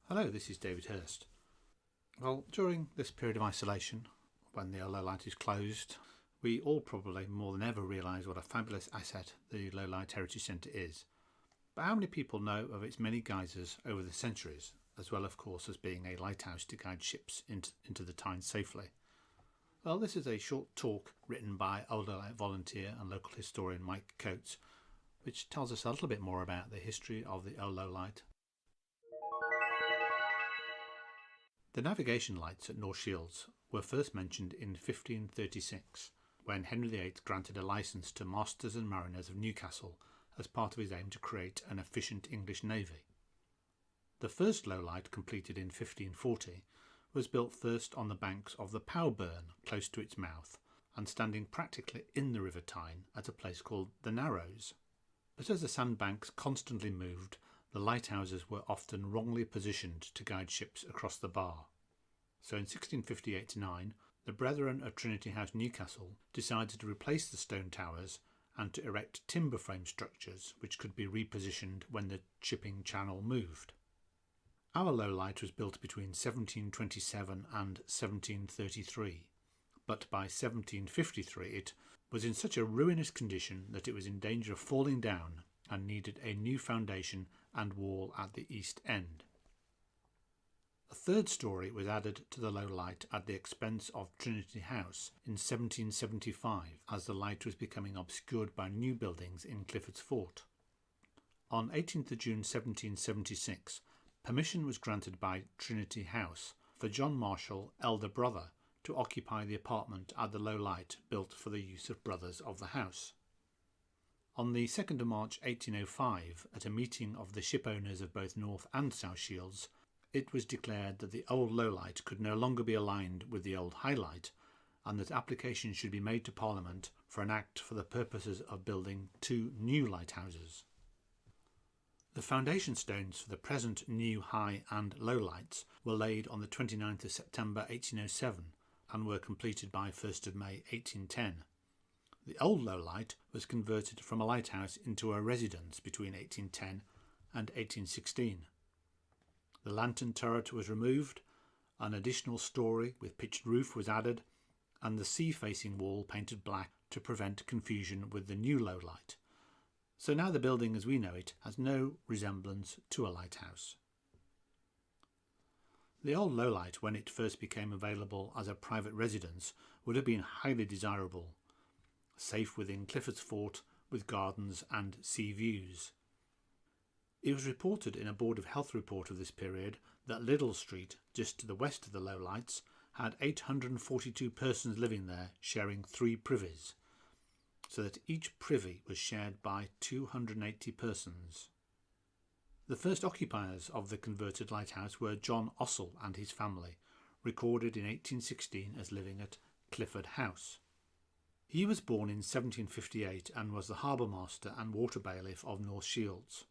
Hello, this is David Hurst. Well, during this period of isolation, when the low light is closed, we all probably more than ever realise what a fabulous asset the Low Light Heritage Centre is. But how many people know of its many geysers over the centuries, as well of course as being a lighthouse to guide ships into the Tyne safely? Well, this is a short talk written by Old Low Light volunteer and local historian Mike Coates, which tells us a little bit more about the history of the Old Low Light. The navigation lights at North Shields were first mentioned in 1536, when Henry VIII granted a licence to masters and mariners of Newcastle as part of his aim to create an efficient English navy. The first low light, completed in 1540, was built first on the banks of the Powburn, close to its mouth, and standing practically in the River Tyne at a place called the Narrows. But as the sandbanks constantly moved, the lighthouses were often wrongly positioned to guide ships across the bar. So in 1658-9, the Brethren of Trinity House, Newcastle, decided to replace the stone towers and to erect timber frame structures which could be repositioned when the shipping channel moved. Our low light was built between 1727 and 1733, but by 1753 it was in such a ruinous condition that it was in danger of falling down and needed a new foundation and wall at the east end. A third storey was added to the low light at the expense of Trinity House in 1775, as the light was becoming obscured by new buildings in Clifford's Fort. On 18th June 1776, permission was granted by Trinity House for John Marshall, elder brother, to occupy the apartment at the low light built for the use of brothers of the house. On the 2nd of March 1805, at a meeting of the ship owners of both North and South Shields, it was declared that the old low light could no longer be aligned with the old high light, and that application should be made to Parliament for an Act for the purposes of building two new lighthouses. The foundation stones for the present new high and low lights were laid on the 29th of September 1807 and were completed by 1st of May 1810. The old low light was converted from a lighthouse into a residence between 1810 and 1816. The lantern turret was removed, an additional storey with pitched roof was added, and the sea-facing wall painted black to prevent confusion with the new low light. So now the building as we know it has no resemblance to a lighthouse. The old low light, when it first became available as a private residence, would have been highly desirable, safe within Clifford's Fort with gardens and sea views. It was reported in a Board of Health report of this period that Liddell Street, just to the west of the low lights, had 842 persons living there, sharing 3 privies, so that each privy was shared by 280 persons. The first occupiers of the converted lighthouse were John Ossel and his family, recorded in 1816 as living at Clifford House. He was born in 1758 and was the harbour master and water bailiff of North Shields.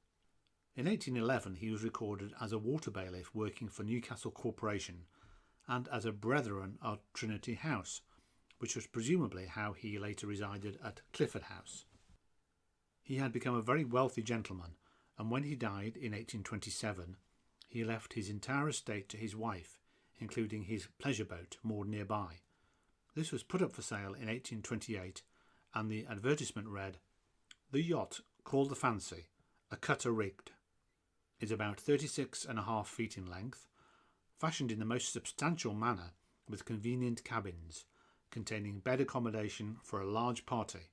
In 1811 he was recorded as a water bailiff working for Newcastle Corporation and as a Brethren of Trinity House, which was presumably how he later resided at Clifford House. He had become a very wealthy gentleman, and when he died in 1827 he left his entire estate to his wife, including his pleasure boat moored nearby. This was put up for sale in 1828, and the advertisement read, "The yacht, called the Fancy, a cutter rigged, is about 36.5 feet in length, fashioned in the most substantial manner with convenient cabins, containing bed accommodation for a large party.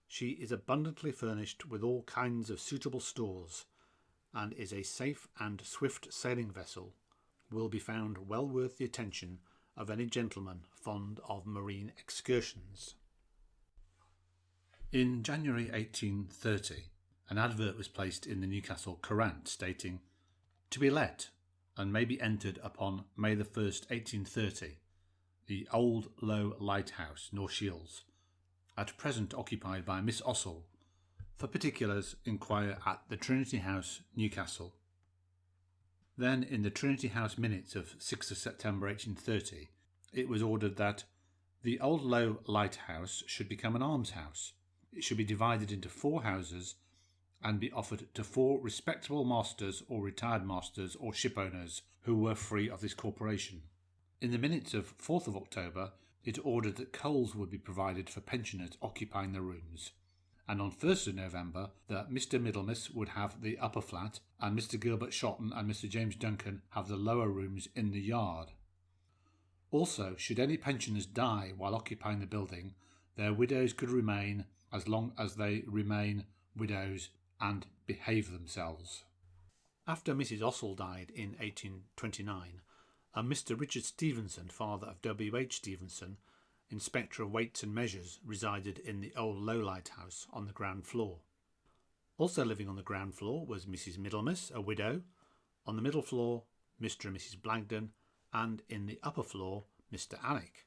She is abundantly furnished with all kinds of suitable stores, and is a safe and swift sailing vessel, will be found well worth the attention of any gentleman fond of marine excursions." In January 1830, an advert was placed in the Newcastle Courant stating, "To be let, and may be entered upon May the 1st, 1830, the Old Low Lighthouse, North Shields, at present occupied by Miss Ossel. For particulars, inquire at the Trinity House, Newcastle." Then, in the Trinity House minutes of 6th of September 1830, it was ordered that the Old Low Lighthouse should become an almshouse. It should be divided into 4 houses, and be offered to 4 respectable masters or retired masters or ship owners who were free of this corporation. In the minutes of 4th of October, it ordered that coals would be provided for pensioners occupying the rooms, and on 1st of November that Mr. Middlemiss would have the upper flat and Mr. Gilbert Shotton and Mr. James Duncan have the lower rooms in the yard. Also, should any pensioners die while occupying the building, their widows could remain as long as they remain widows and behave themselves. After Mrs. Ossel died in 1829, a Mr. Richard Stevenson, father of W. H. Stevenson, Inspector of Weights and Measures, resided in the old low lighthouse on the ground floor. Also living on the ground floor was Mrs. Middlemiss, a widow, on the middle floor Mr. and Mrs. Blagden, and in the upper floor Mr. Alec.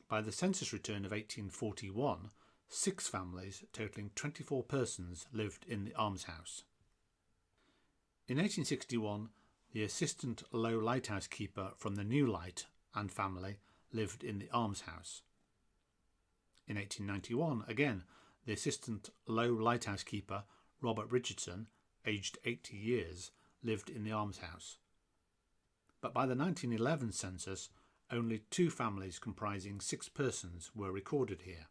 By the census return of 1841, 6 families totalling 24 persons lived in the almshouse. In 1861, the assistant low lighthouse keeper from the New Light and family lived in the almshouse. In 1891, again, the assistant low lighthouse keeper, Robert Richardson, aged 80 years, lived in the almshouse. But by the 1911 census, only 2 families comprising 6 persons were recorded here.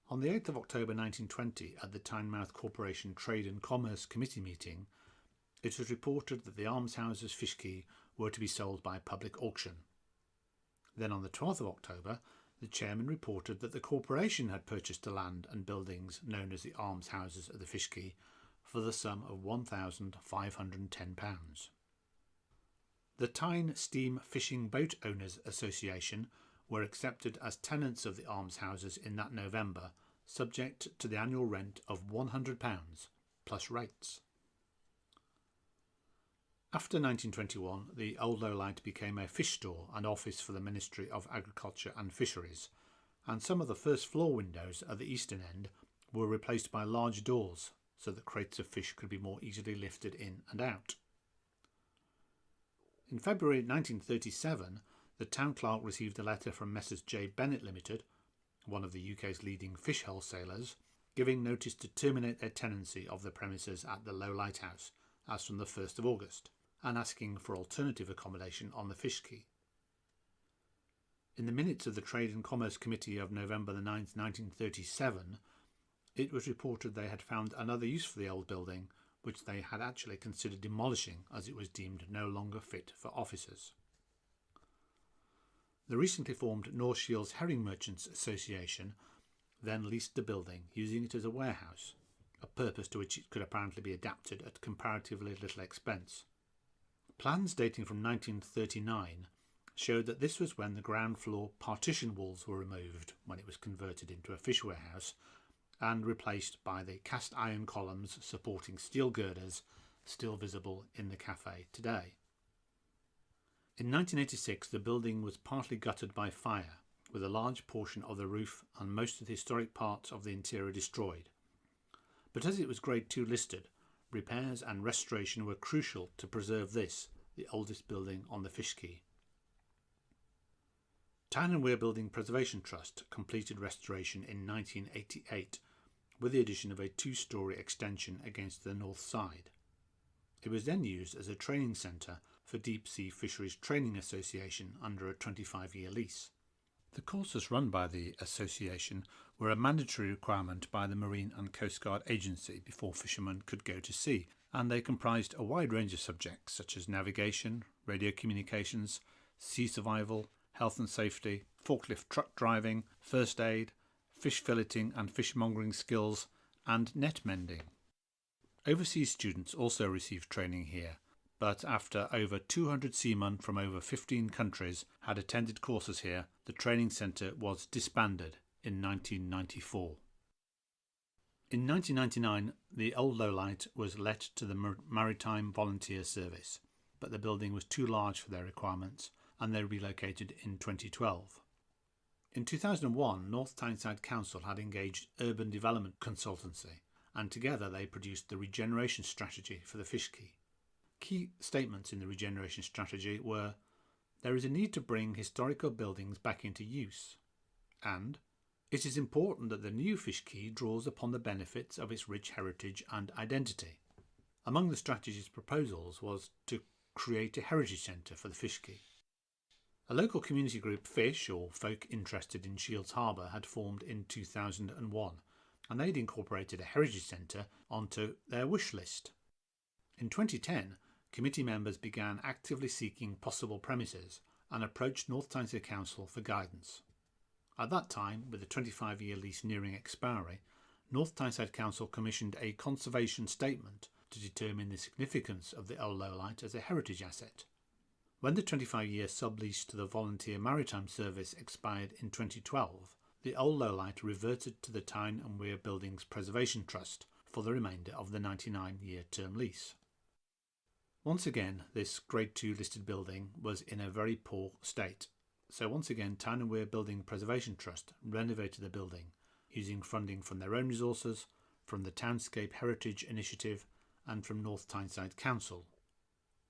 On the 8th of October 1920, at the Tynemouth Corporation Trade and Commerce Committee meeting, it was reported that the almshouses Fish Quay were to be sold by public auction. Then on the 12th of October, the chairman reported that the corporation had purchased the land and buildings known as the almshouses of the Fish Quay for the sum of £1,510. The Tyne Steam Fishing Boat Owners Association were accepted as tenants of the almshouses in that November, subject to the annual rent of £100 plus rates. After 1921, the Old Lowlight became a fish store and office for the Ministry of Agriculture and Fisheries, and some of the first floor windows at the eastern end were replaced by large doors so that crates of fish could be more easily lifted in and out. In February 1937, the town clerk received a letter from Messrs. J. Bennett Limited, one of the UK's leading fish wholesalers, giving notice to terminate their tenancy of the premises at the Low Lighthouse as from the 1st of August, and asking for alternative accommodation on the Fish Quay. In the minutes of the Trade and Commerce Committee of November the 9th, 1937, it was reported they had found another use for the old building, which they had actually considered demolishing as it was deemed no longer fit for offices. The recently formed North Shields Herring Merchants Association then leased the building, using it as a warehouse, a purpose to which it could apparently be adapted at comparatively little expense. Plans dating from 1939 showed that this was when the ground floor partition walls were removed when it was converted into a fish warehouse and replaced by the cast iron columns supporting steel girders still visible in the cafe today. In 1986, the building was partly gutted by fire, with a large portion of the roof and most of the historic parts of the interior destroyed. But as it was Grade 2 listed, repairs and restoration were crucial to preserve this, the oldest building on the Fish Quay. Tyne and Weir Building Preservation Trust completed restoration in 1988 with the addition of a 2-storey extension against the north side. It was then used as a training centre for Deep Sea Fisheries Training Association under a 25-year lease. The courses run by the association were a mandatory requirement by the Marine and Coast Guard Agency before fishermen could go to sea, and they comprised a wide range of subjects such as navigation, radio communications, sea survival, health and safety, forklift truck driving, first aid, fish filleting and fishmongering skills, and net mending. Overseas students also received training here, but after over 200 seamen from over 15 countries had attended courses here, the training centre was disbanded in 1994. In 1999, the old Lowlight was let to the Maritime Volunteer Service, but the building was too large for their requirements, and they relocated in 2012. In 2001, North Tyneside Council had engaged Urban Development Consultancy, and together they produced the regeneration strategy for the Fish Quay. Key statements in the regeneration strategy were: there is a need to bring historical buildings back into use, and It is important that the new Fish Quay draws upon the benefits of its rich heritage and identity. Among the strategy's proposals was to create a heritage centre for the Fish Quay. A local community group, Fish, or folk interested in Shields Harbour, had formed in 2001, and they'd incorporated a heritage centre onto their wish list. In 2010, committee members began actively seeking possible premises and approached North Tyneside Council for guidance. At that time, with the 25-year lease nearing expiry, North Tyneside Council commissioned a conservation statement to determine the significance of the old lowlight as a heritage asset. When the 25-year sublease to the Volunteer Maritime Service expired in 2012, the old lowlight reverted to the Tyne and Weir Buildings Preservation Trust for the remainder of the 99-year term lease. Once again, this Grade 2 listed building was in a very poor state, so once again Tyne and Weir Building Preservation Trust renovated the building, using funding from their own resources, from the Townscape Heritage Initiative and from North Tyneside Council.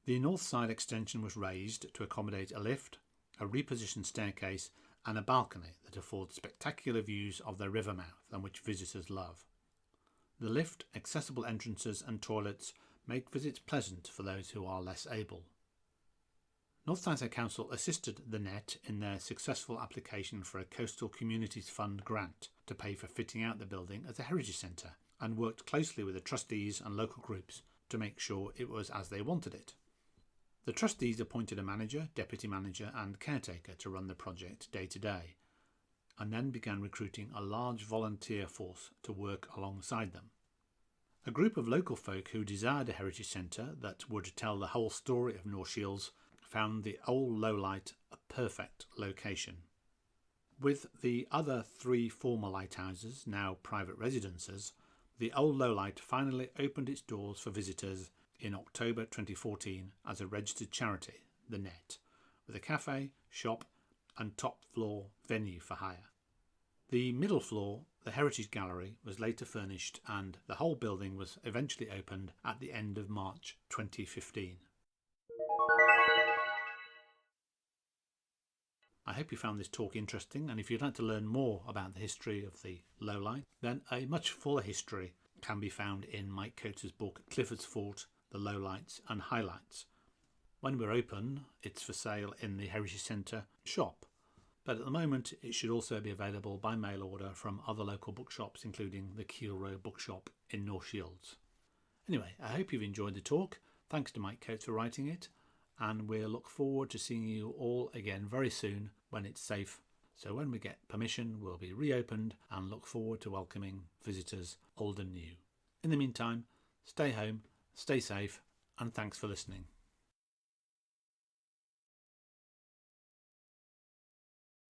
The north side extension was raised to accommodate a lift, a repositioned staircase and a balcony that affords spectacular views of the river mouth and which visitors love. The lift, accessible entrances and toilets make visits pleasant for those who are less able. North Tyneside Council assisted the Net in their successful application for a Coastal Communities Fund grant to pay for fitting out the building as a heritage centre, and worked closely with the trustees and local groups to make sure it was as they wanted it. The trustees appointed a manager, deputy manager and caretaker to run the project day to day, and then began recruiting a large volunteer force to work alongside them. A group of local folk who desired a heritage centre that would tell the whole story of North Shields found the old lowlight a perfect location. With the other 3 former lighthouses, now private residences, the old lowlight finally opened its doors for visitors in October 2014 as a registered charity, the Net, with a cafe, shop and top floor venue for hire. The middle floor, the Heritage Gallery, was later furnished and the whole building was eventually opened at the end of March 2015. I hope you found this talk interesting, and if you'd like to learn more about the history of the lowlight, then a much fuller history can be found in Mike Coates' book Clifford's Fort, The Lowlights and Highlights. When we're open, it's for sale in the Heritage Centre shop, but at the moment it should also be available by mail order from other local bookshops, including the Keel Row Bookshop in North Shields. Anyway, I hope you've enjoyed the talk. Thanks to Mike Coates for writing it, and we'll look forward to seeing you all again very soon when it's safe. So when we get permission, we'll be reopened and look forward to welcoming visitors old and new. In the meantime, stay home, stay safe, and thanks for listening.